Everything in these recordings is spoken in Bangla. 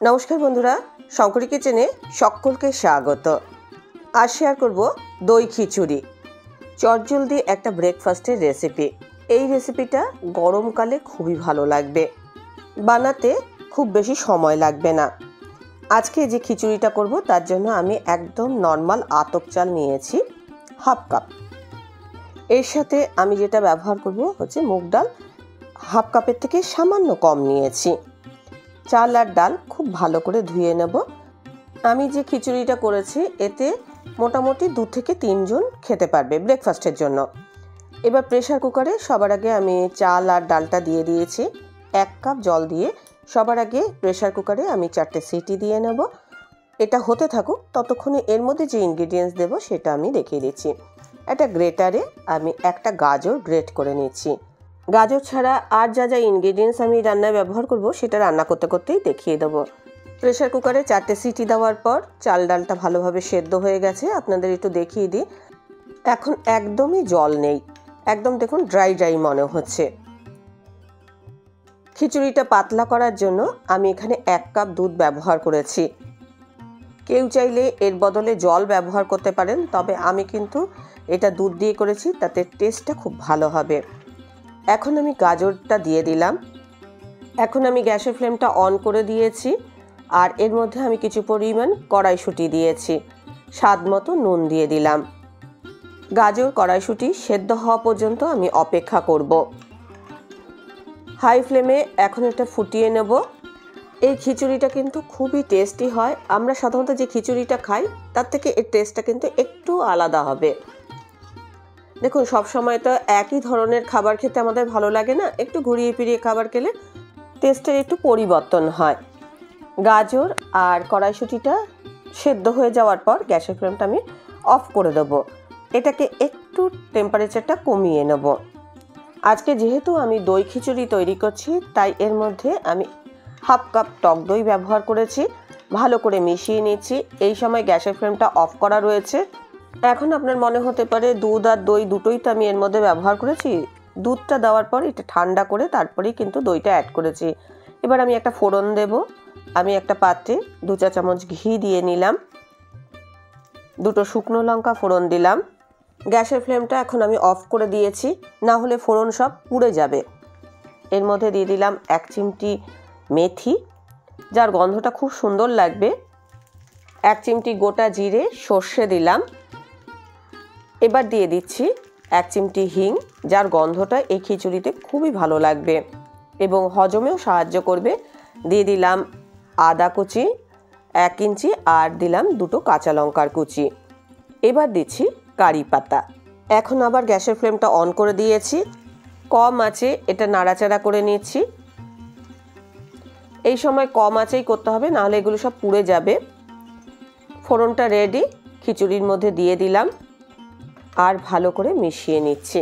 নমস্কার বন্ধুরা, শঙ্করী কিচেনে সকলকে স্বাগত। আজ শেয়ার করব দই খিচুড়ি, চটজলদি একটা ব্রেকফাস্টের রেসিপি। এই রেসিপিটা গরমকালে খুবই ভালো লাগবে, বানাতে খুব বেশি সময় লাগবে না। আজকে যে খিচুড়িটা করব তার জন্য আমি একদম নর্মাল আতপ চাল নিয়েছি হাফ কাপ। এর সাথে আমি যেটা ব্যবহার করব হচ্ছে মুগ ডাল, হাফ কাপের থেকে সামান্য কম নিয়েছি। চাল আর ডাল খুব ভালো করে ধুয়ে নেব। আমি যে খিচুড়িটা করেছি এতে মোটামুটি 2 থেকে 3 জন খেতে পারবে ব্রেকফাস্টের জন্য। এবার প্রেশার কুকারে সবার আগে আমি চাল আর ডালটা দিয়ে দিয়েছি। 1 কাপ জল দিয়ে সবার আগে প্রেশার কুকারে আমি 4টে সিটি দিয়ে নেব। এটা হতে থাকুক, ততক্ষণে এর মধ্যে যে ইনগ্রিডিয়েন্টস দেবো সেটা আমি দেখিয়ে দিচ্ছি। একটা গ্রেটারে আমি একটা গাজর গ্রেট করে নিচ্ছি। গাজর ছাড়া আর যা যা ইনগ্রিডিয়েন্টস আমি রান্নায় ব্যবহার করব সেটা রান্না করতে করতেই দেখিয়ে দেবো। প্রেশার কুকারে 4টে সিটি দেওয়ার পর চাল ডালটা ভালোভাবে সেদ্ধ হয়ে গেছে, আপনাদের একটু দেখিয়ে দিই। এখন একদমই জল নেই, একদম দেখুন ড্রাই ড্রাই মনে হচ্ছে। খিচুড়িটা পাতলা করার জন্য আমি এখানে 1 কাপ দুধ ব্যবহার করেছি। কেউ চাইলে এর বদলে জল ব্যবহার করতে পারেন, তবে আমি কিন্তু এটা দুধ দিয়ে করেছি, তাতে টেস্টটা খুব ভালো হবে। এখন আমি গাজরটা দিয়ে দিলাম। এখন আমি গ্যাসের ফ্লেমটা অন করে দিয়েছি, আর এর মধ্যে আমি কিছু পরিমাণ কড়াইশুঁটি দিয়েছি। স্বাদ মতো নুন দিয়ে দিলাম। গাজর কড়াইশুঁটি সেদ্ধ হওয়া পর্যন্ত আমি অপেক্ষা করব। হাই ফ্লেমে এখন এটা ফুটিয়ে নেব। এই খিচুড়িটা কিন্তু খুবই টেস্টি হয়। আমরা সাধারণত যে খিচুড়িটা খাই তার থেকে এর টেস্টটা কিন্তু একটু আলাদা হবে। দেখুন, সব সময় তো একই ধরনের খাবার খেতে আমাদের ভালো লাগে না, একটু ঘুরিয়ে ফিরিয়ে খাবার খেলে টেস্টের একটু পরিবর্তন হয়। গাজর আর কড়াইশুঁটিটা সেদ্ধ হয়ে যাওয়ার পর গ্যাসের ফ্লেমটা আমি অফ করে দেবো। এটাকে একটু টেম্পারেচারটা কমিয়ে নেব। আজকে যেহেতু আমি দই খিচুড়ি তৈরি করছি, তাই এর মধ্যে আমি হাফ কাপ টক দই ব্যবহার করেছি। ভালো করে মিশিয়ে নিচ্ছি। এই সময় গ্যাসের ফ্লেমটা অফ করা রয়েছে। এখন আপনার মনে হতে পারে দুধ আর দই দুটোই তো আমি এর মধ্যে ব্যবহার করেছি। দুধটা দেওয়ার পর এটা ঠান্ডা করে তারপরেই কিন্তু দইটা অ্যাড করেছি। এবার আমি একটা ফোড়ন দেব। আমি একটা পাত্রে 2 চা চামচ ঘি দিয়ে নিলাম। 2টো শুকনো লঙ্কা ফোড়ন দিলাম। গ্যাসের ফ্লেমটা এখন আমি অফ করে দিয়েছি, না হলে ফোড়ন সব পুড়ে যাবে। এর মধ্যে দিয়ে দিলাম 1 চিমটি মেথি, যার গন্ধটা খুব সুন্দর লাগবে। 1 চিমটি গোটা জিরে সর্ষে দিলাম। এবার দিয়ে দিচ্ছি 1 চিমটি হিং, যার গন্ধটা এই খিচুড়িতে খুবই ভালো লাগবে এবং হজমেও সাহায্য করবে। দিয়ে দিলাম আদা কুচি 1 ইঞ্চি, আর দিলাম 2টো কাঁচা লঙ্কার কুচি। এবার দিচ্ছি কারি পাতা। এখন আবার গ্যাসের ফ্লেমটা অন করে দিয়েছি। কম আঁচে এটা নাড়াচাড়া করে নিচ্ছি। এই সময় কম আঁচেই করতে হবে, নাহলে এগুলো সব পুড়ে যাবে। ফোড়নটা রেডি, খিচুড়ির মধ্যে দিয়ে দিলাম আর ভালো করে মিশিয়ে নিচ্ছি।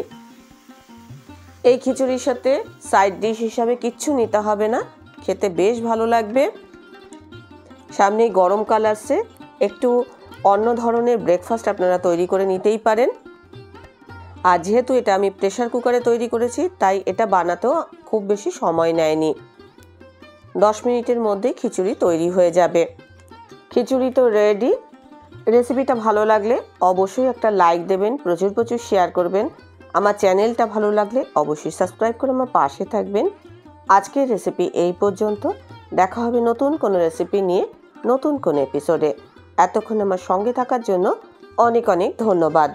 এই খিচুড়ির সাথে সাইড ডিশ হিসাবে কিচ্ছু নিতে হবে না, খেতে বেশ ভালো লাগবে। সামনেই গরমকাল আসছে, একটু অন্য ধরনের ব্রেকফাস্ট আপনারা তৈরি করে নিতেই পারেন। আর যেহেতু এটা আমি প্রেশার কুকারে তৈরি করেছি, তাই এটা বানাতেও খুব বেশি সময় নেয়নি। 10 মিনিটের মধ্যেই খিচুড়ি তৈরি হয়ে যাবে। খিচুড়ি তো রেডি। রেসিপিটা ভালো লাগলে অবশ্যই একটা লাইক দেবেন, প্রচুর প্রচুর শেয়ার করবেন। আমার চ্যানেলটা ভালো লাগলে অবশ্যই সাবস্ক্রাইব করে আমার পাশে থাকবেন। আজকের রেসিপি এই পর্যন্ত। দেখা হবে নতুন কোনো রেসিপি নিয়ে, নতুন কোনো এপিসোডে। এতক্ষণ আমার সঙ্গে থাকার জন্য অনেক অনেক ধন্যবাদ।